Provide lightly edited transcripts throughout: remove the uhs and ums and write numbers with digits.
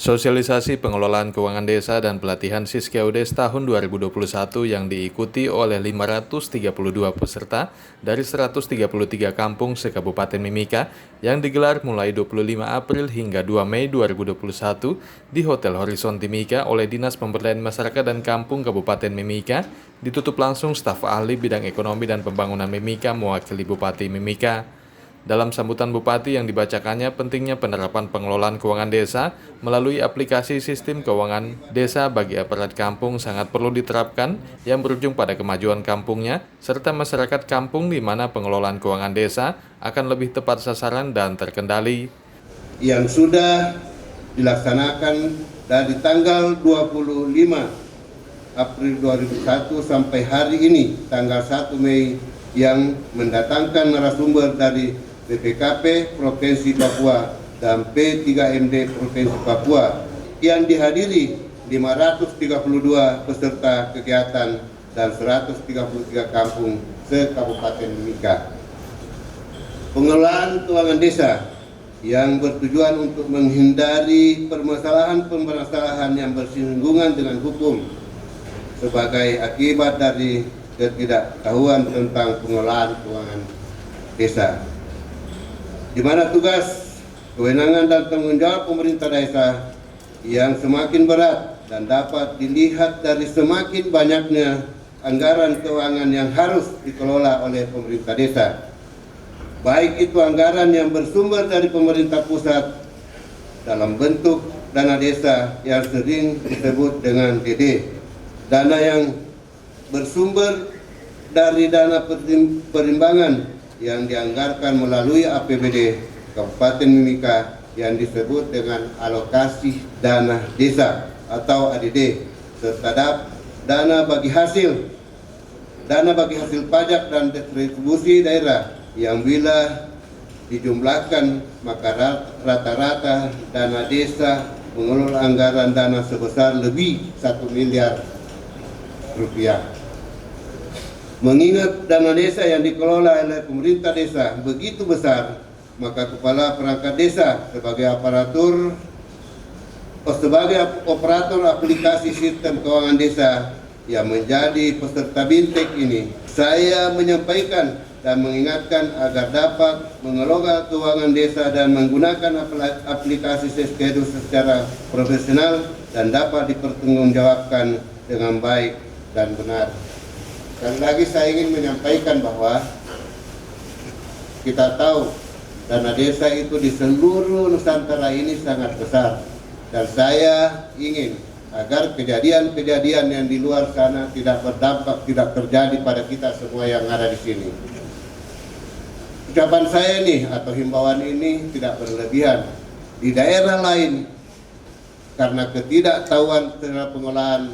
Sosialisasi pengelolaan keuangan desa dan pelatihan Siskeudes tahun 2021 yang diikuti oleh 532 peserta dari 133 kampung se-Kabupaten Mimika yang digelar mulai 25 April hingga 2 Mei 2021 di Hotel Horizon Timika oleh Dinas Pemberdayaan Masyarakat dan Kampung Kabupaten Mimika ditutup langsung staf ahli bidang ekonomi dan pembangunan Mimika mewakili Bupati Mimika. Dalam sambutan Bupati yang dibacakannya pentingnya penerapan pengelolaan keuangan desa melalui aplikasi sistem keuangan desa bagi aparat kampung sangat perlu diterapkan yang berujung pada kemajuan kampungnya serta masyarakat kampung di mana pengelolaan keuangan desa akan lebih tepat sasaran dan terkendali. Yang sudah dilaksanakan dari tanggal 25 April 2001 sampai hari ini tanggal 1 Mei yang mendatangkan narasumber dari BPKP Provinsi Papua dan P3MD Provinsi Papua yang dihadiri 532 peserta kegiatan dan 133 kampung se-Kabupaten Mimika. Pengelolaan keuangan desa yang bertujuan untuk menghindari permasalahan yang bersinggungan dengan hukum sebagai akibat dari ketidaktahuan tentang pengelolaan keuangan desa, di mana tugas, kewenangan dan tanggung jawab pemerintah desa yang semakin berat dan dapat dilihat dari semakin banyaknya anggaran keuangan yang harus dikelola oleh pemerintah desa, baik itu anggaran yang bersumber dari pemerintah pusat dalam bentuk dana desa yang sering disebut dengan DD, dana yang bersumber dari dana perimbangan yang dianggarkan melalui APBD Kabupaten Mimika yang disebut dengan alokasi dana desa atau ADD, serta dana bagi hasil pajak dan distribusi daerah yang bila dijumlahkan maka rata-rata dana desa mengelola anggaran dana sebesar lebih 1 miliar rupiah. Mengingat dana desa yang dikelola oleh pemerintah desa begitu besar, maka kepala perangkat desa sebagai operator aplikasi sistem keuangan desa yang menjadi peserta BINTEK ini, saya menyampaikan dan mengingatkan agar dapat mengelola keuangan desa dan menggunakan aplikasi Siskeudes secara profesional dan dapat dipertanggungjawabkan dengan baik dan benar. Sekali lagi saya ingin menyampaikan bahwa kita tahu dana desa itu di seluruh Nusantara ini sangat besar, dan saya ingin agar kejadian-kejadian yang di luar sana tidak berdampak, tidak terjadi pada kita semua yang ada di sini. Ucapan saya nih atau himbauan ini tidak berlebihan. Di daerah lain karena ketidaktahuan terhadap pengelolaan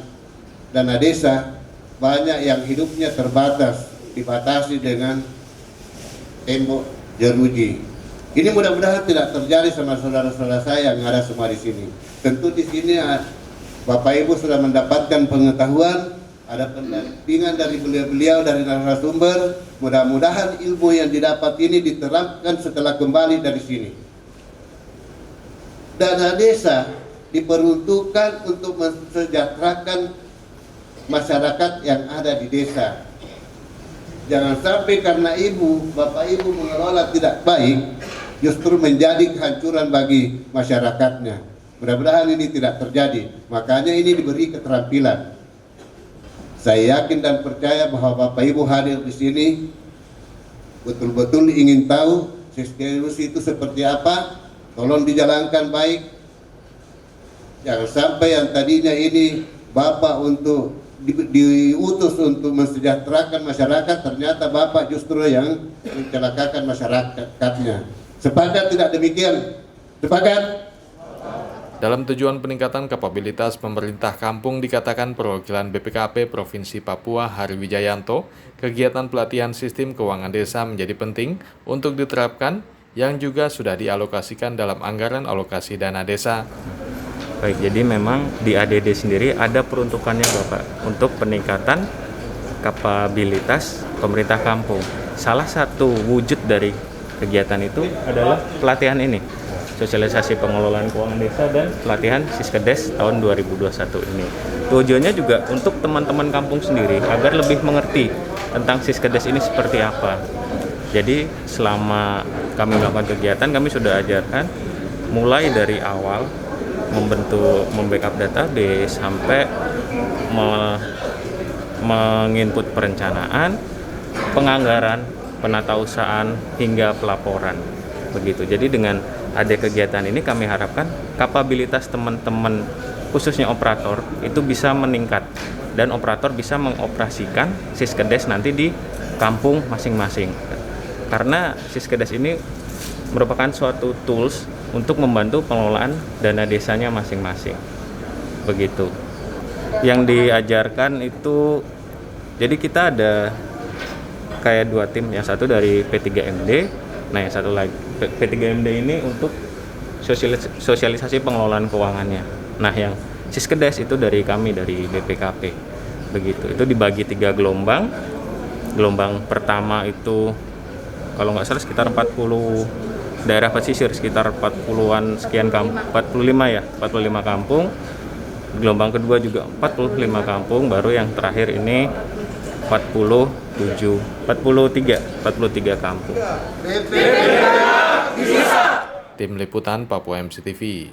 dana desa, banyak yang hidupnya dibatasi dengan tembok jeruji. Ini mudah-mudahan tidak terjadi sama saudara-saudara saya yang ada semua di sini. Tentu di sini Bapak Ibu sudah mendapatkan pengetahuan, ada pendampingan dari beliau-beliau dari narasumber. Mudah-mudahan ilmu yang didapat ini diterapkan setelah kembali dari sini. Dana desa diperuntukkan untuk mensejahterakan masyarakat yang ada di desa. Jangan sampai karena Bapak Ibu mengelola tidak baik, justru menjadi kehancuran bagi masyarakatnya. Mudah-mudahan ini tidak terjadi. Makanya ini diberi keterampilan. Saya yakin dan percaya bahwa Bapak Ibu hadir di sini betul-betul ingin tahu Siskeudes itu seperti apa. Tolong dijalankan baik. Jangan sampai yang tadinya ini Bapak untuk diutus untuk mensejahterakan masyarakat, ternyata Bapak justru yang mencelakakan masyarakatnya. Sepakat tidak demikian? Sepakat? Dalam tujuan peningkatan kapabilitas pemerintah kampung dikatakan perwakilan BPKP Provinsi Papua Hari Wijayanto, kegiatan pelatihan sistem keuangan desa menjadi penting untuk diterapkan yang juga sudah dialokasikan dalam anggaran alokasi dana desa. Baik, jadi memang di ADD sendiri ada peruntukannya Bapak untuk peningkatan kapabilitas pemerintah kampung. Salah satu wujud dari kegiatan itu adalah pelatihan ini. sosialisasi pengelolaan keuangan desa dan pelatihan Siskedes tahun 2021 ini. Tujuannya juga untuk teman-teman kampung sendiri agar lebih mengerti tentang Siskedes ini seperti apa. Jadi selama kami melakukan kegiatan, kami sudah ajarkan mulai dari awal membackup database sampai menginput perencanaan, penganggaran, penatausahaan hingga pelaporan. Begitu. Jadi dengan ada kegiatan ini kami harapkan kapabilitas teman-teman khususnya operator itu bisa meningkat dan operator bisa mengoperasikan Siskedes nanti di kampung masing-masing. Karena Siskedes ini merupakan suatu tools untuk membantu pengelolaan dana desanya masing-masing. Begitu. Yang diajarkan itu, jadi kita ada kayak 2 tim, yang satu dari P3MD, nah yang satu lagi P3MD ini untuk sosialisasi pengelolaan keuangannya. Nah yang Siskedes itu dari kami, dari BPKP. Begitu, itu dibagi 3 gelombang. Gelombang pertama itu kalau nggak salah sekitar 40 daerah pesisir, sekitar 40-an sekian kampung, 45 kampung. Gelombang kedua juga 45 kampung, baru yang terakhir ini 43 kampung. Tim Liputan Papua MCTV.